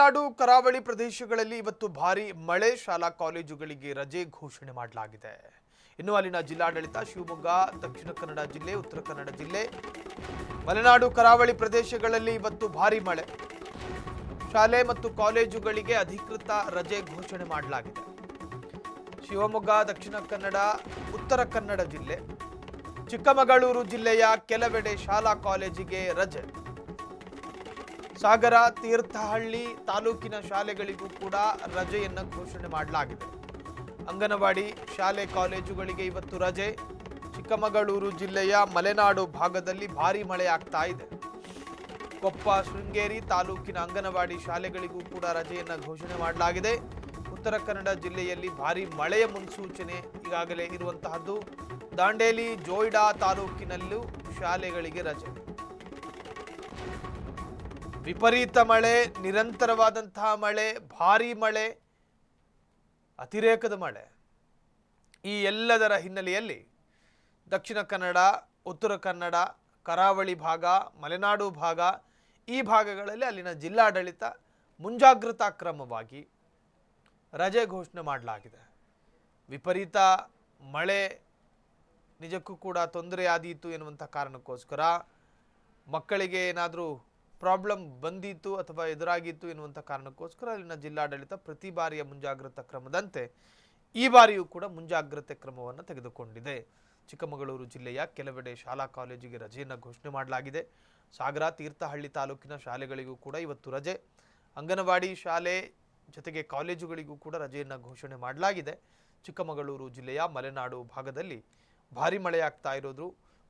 ಮಲೆನಾಡು ಕರಾವಳಿ ಪ್ರದೇಶಗಳಲ್ಲಿ ಇವತ್ತು ಭಾರಿ ಮಳೆ, ಶಾಲಾ ಕಾಲೇಜುಗಳಿಗೆ ರಜೆ ಘೋಷಣೆ ಮಾಡಲಾಗಿದೆ. ಇನ್ನು ಅಲ್ಲಿನ ಜಿಲ್ಲಾಡಳಿತ ಶಿವಮೊಗ್ಗ, ದಕ್ಷಿಣ ಕನ್ನಡ ಜಿಲ್ಲೆ, ಉತ್ತರ ಕನ್ನಡ ಜಿಲ್ಲೆ, ಮಲೆನಾಡು ಕರಾವಳಿ ಪ್ರದೇಶಗಳಲ್ಲಿ ಇವತ್ತು ಭಾರಿ ಮಳೆ, ಶಾಲೆ ಮತ್ತು ಕಾಲೇಜುಗಳಿಗೆ ಅಧಿಕೃತ ರಜೆ ಘೋಷಣೆ ಮಾಡಲಾಗಿದೆ. ಶಿವಮೊಗ್ಗ, ದಕ್ಷಿಣ ಕನ್ನಡ, ಉತ್ತರ ಕನ್ನಡ ಜಿಲ್ಲೆ, ಚಿಕ್ಕಮಗಳೂರು ಜಿಲ್ಲೆಯ ಕೆಲವೆಡೆ ಶಾಲಾ ಕಾಲೇಜಿಗೆ ರಜೆ. ಸಾಗರ, ತೀರ್ಥಹಳ್ಳಿ ತಾಲೂಕಿನ ಶಾಲೆಗಳಿಗೂ ಕೂಡ ರಜೆಯನ್ನು ಘೋಷಣೆ ಮಾಡಲಾಗಿದೆ. ಅಂಗನವಾಡಿ ಶಾಲೆ ಕಾಲೇಜುಗಳಿಗೆ ಇವತ್ತು ರಜೆ. ಚಿಕ್ಕಮಗಳೂರು ಜಿಲ್ಲೆಯ ಮಲೆನಾಡು ಭಾಗದಲ್ಲಿ ಭಾರಿ ಮಳೆ ಆಗ್ತಾ ಇದೆ. ಕೊಪ್ಪ, ಶೃಂಗೇರಿ ತಾಲೂಕಿನ ಅಂಗನವಾಡಿ ಶಾಲೆಗಳಿಗೂ ಕೂಡ ರಜೆಯನ್ನು ಘೋಷಣೆ ಮಾಡಲಾಗಿದೆ. ಉತ್ತರ ಕನ್ನಡ ಜಿಲ್ಲೆಯಲ್ಲಿ ಭಾರಿ ಮಳೆಯ ಮುನ್ಸೂಚನೆ ಈಗಾಗಲೇ ಇರುವಂತಹದ್ದು. ದಾಂಡೇಲಿ, ಜೋಯಿಡಾ ತಾಲೂಕಿನಲ್ಲೂ ಶಾಲೆಗಳಿಗೆ ರಜೆ. ವಿಪರೀತ ಮಳೆ, ನಿರಂತರವಾದಂತಹ ಮಳೆ, ಭಾರೀ ಮಳೆ, ಅತಿರೇಕದ ಮಳೆ, ಈ ಎಲ್ಲದರ ಹಿನ್ನೆಲೆಯಲ್ಲಿ ದಕ್ಷಿಣ ಕನ್ನಡ, ಉತ್ತರ ಕನ್ನಡ, ಕರಾವಳಿ ಭಾಗ, ಮಲೆನಾಡು ಭಾಗ, ಈ ಭಾಗಗಳಲ್ಲಿ ಅಲ್ಲಿನ ಜಿಲ್ಲಾಡಳಿತ ಮುಂಜಾಗ್ರತಾ ಕ್ರಮವಾಗಿ ರಜೆ ಘೋಷಣೆ ಮಾಡಲಾಗಿದೆ. ವಿಪರೀತ ಮಳೆ ನಿಜಕ್ಕೂ ಕೂಡ ತೊಂದರೆ ಆದೀತು ಎನ್ನುವಂಥ ಕಾರಣಕ್ಕೋಸ್ಕರ ಮಕ್ಕಳಿಗೆ ಏನಾದರೂ ಪ್ರಾಬ್ಲಮ್ ಬಂದಿತ್ತು ಅಥವಾ ಎದುರಾಗಿತ್ತು ಎನ್ನುವಂಥ ಕಾರಣಕ್ಕೋಸ್ಕರ ಅಲ್ಲಿನ ಜಿಲ್ಲಾಡಳಿತ ಪ್ರತಿ ಬಾರಿಯ ಮುಂಜಾಗ್ರತಾ ಕ್ರಮದಂತೆ ಈ ಬಾರಿಯೂ ಕೂಡ ಮುಂಜಾಗ್ರತೆ ಕ್ರಮವನ್ನು ತೆಗೆದುಕೊಂಡಿದೆ. ಚಿಕ್ಕಮಗಳೂರು ಜಿಲ್ಲೆಯ ಕೆಲವೆಡೆ ಶಾಲಾ ಕಾಲೇಜಿಗೆ ರಜೆಯನ್ನು ಘೋಷಣೆ ಮಾಡಲಾಗಿದೆ. ಸಾಗರ, ತೀರ್ಥಹಳ್ಳಿ ತಾಲೂಕಿನ ಶಾಲೆಗಳಿಗೂ ಕೂಡ ಇವತ್ತು ರಜೆ. ಅಂಗನವಾಡಿ ಶಾಲೆ ಜೊತೆಗೆ ಕಾಲೇಜುಗಳಿಗೂ ಕೂಡ ರಜೆಯನ್ನು ಘೋಷಣೆ ಮಾಡಲಾಗಿದೆ. ಚಿಕ್ಕಮಗಳೂರು ಜಿಲ್ಲೆಯ ಮಲೆನಾಡು ಭಾಗದಲ್ಲಿ ಭಾರಿ ಮಳೆಯಾಗ್ತಾ ಇರೋದು,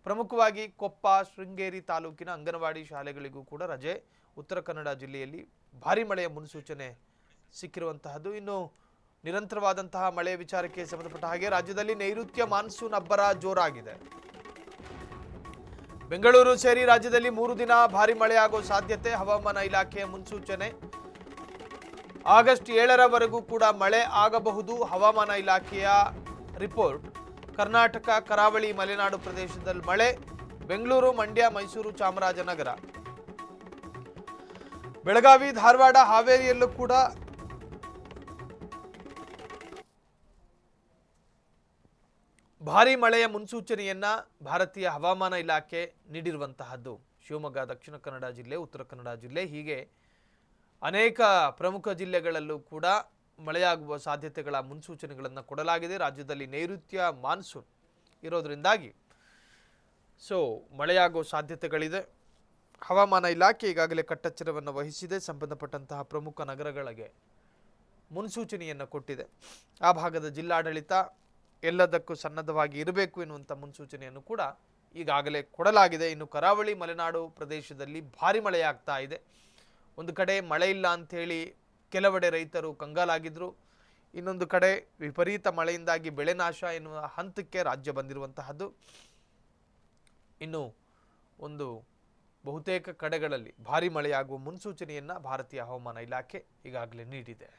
ಪ್ರಮುಖವಾಗಿ ಕೊಪ್ಪ, ಶೃಂಗೇರಿ ತಾಲೂಕಿನ ಅಂಗನವಾಡಿ ಶಾಲೆಗಳಿಗೂ ಕೂಡ ರಜೆ. ಉತ್ತರ ಕನ್ನಡ ಜಿಲ್ಲೆಯಲ್ಲಿ ಭಾರಿ ಮಳೆಯ ಮುನ್ಸೂಚನೆ ಸಿಕ್ಕಿರುವಂತಹದ್ದು. ಇನ್ನು ನಿರಂತರವಾದಂತಹ ಮಳೆ ವಿಚಾರಕ್ಕೆ ಸಂಬಂಧಪಟ್ಟ ಹಾಗೆ ರಾಜ್ಯದಲ್ಲಿ ನೈಋತ್ಯ ಮಾನ್ಸೂನ್ ಅಬ್ಬರ ಜೋರಾಗಿದೆ. ಬೆಂಗಳೂರು ಸೇರಿ ರಾಜ್ಯದಲ್ಲಿ 3 ದಿನ ಭಾರಿ ಮಳೆಯಾಗುವ ಸಾಧ್ಯತೆ, ಹವಾಮಾನ ಇಲಾಖೆಯ ಮುನ್ಸೂಚನೆ. ಆಗಸ್ಟ್ 7ರವರೆಗೂ ಕೂಡ ಮಳೆ ಆಗಬಹುದು, ಹವಾಮಾನ ಇಲಾಖೆಯ ರಿಪೋರ್ಟ್. ಕರ್ನಾಟಕ ಕರಾವಳಿ ಮಲೆನಾಡು ಪ್ರದೇಶದಲ್ಲಿ ಮಳೆ. ಬೆಂಗಳೂರು, ಮಂಡ್ಯ, ಮೈಸೂರು, ಚಾಮರಾಜನಗರ, ಬೆಳಗಾವಿ, ಧಾರವಾಡ, ಹಾವೇರಿಯಲ್ಲೂ ಕೂಡ ಭಾರಿ ಮಳೆಯ ಮುನ್ಸೂಚನೆಯನ್ನ ಭಾರತೀಯ ಹವಾಮಾನ ಇಲಾಖೆ ನೀಡಿರುವಂತಹದ್ದು. ಶಿವಮೊಗ್ಗ, ದಕ್ಷಿಣ ಕನ್ನಡ ಜಿಲ್ಲೆ, ಉತ್ತರ ಕನ್ನಡ ಜಿಲ್ಲೆ, ಹೀಗೆ ಅನೇಕ ಪ್ರಮುಖ ಜಿಲ್ಲೆಗಳಲ್ಲೂ ಕೂಡ ಮಳೆಯಾಗುವ ಸಾಧ್ಯತೆಗಳ ಮುನ್ಸೂಚನೆಗಳನ್ನು ಕೊಡಲಾಗಿದೆ. ರಾಜ್ಯದಲ್ಲಿ ನೈಋತ್ಯ ಮಾನ್ಸೂನ್ ಇರೋದ್ರಿಂದಾಗಿ ಮಳೆಯಾಗುವ ಸಾಧ್ಯತೆಗಳಿದೆ. ಹವಾಮಾನ ಇಲಾಖೆ ಈಗಾಗಲೇ ಕಟ್ಟೆಚ್ಚರವನ್ನು ವಹಿಸಿದೆ. ಸಂಬಂಧಪಟ್ಟಂತಹ ಪ್ರಮುಖ ನಗರಗಳಿಗೆ ಮುನ್ಸೂಚನೆಯನ್ನು ಕೊಟ್ಟಿದೆ. ಆ ಭಾಗದ ಜಿಲ್ಲಾಡಳಿತ ಎಲ್ಲದಕ್ಕೂ ಸನ್ನದ್ಧವಾಗಿ ಇರಬೇಕು ಎನ್ನುವಂಥ ಮುನ್ಸೂಚನೆಯನ್ನು ಕೂಡ ಈಗಾಗಲೇ ಕೊಡಲಾಗಿದೆ. ಇನ್ನು ಕರಾವಳಿ ಮಲೆನಾಡು ಪ್ರದೇಶದಲ್ಲಿ ಭಾರಿ ಮಳೆಯಾಗ್ತಾ ಇದೆ. ಒಂದು ಕಡೆ ಮಳೆ ಇಲ್ಲ ಅಂಥೇಳಿ ಕೆಲವೆಡೆ ರೈತರು ಕಂಗಾಲಾಗಿದ್ದರು. ಇನ್ನೊಂದು ಕಡೆ ವಿಪರೀತ ಮಳೆಯಿಂದಾಗಿ ಬೆಳೆ ನಾಶ ಎನ್ನುವ ಹಂತಕ್ಕೆ ರಾಜ್ಯ ಬಂದಿರುವಂತಹದ್ದು. ಇನ್ನು ಒಂದು ಬಹುತೇಕ ಕಡೆಗಳಲ್ಲಿ ಭಾರಿ ಮಳೆಯಾಗುವ ಮುನ್ಸೂಚನೆಯನ್ನು ಭಾರತೀಯ ಹವಾಮಾನ ಇಲಾಖೆ ಈಗಾಗಲೇ ನೀಡಿದೆ.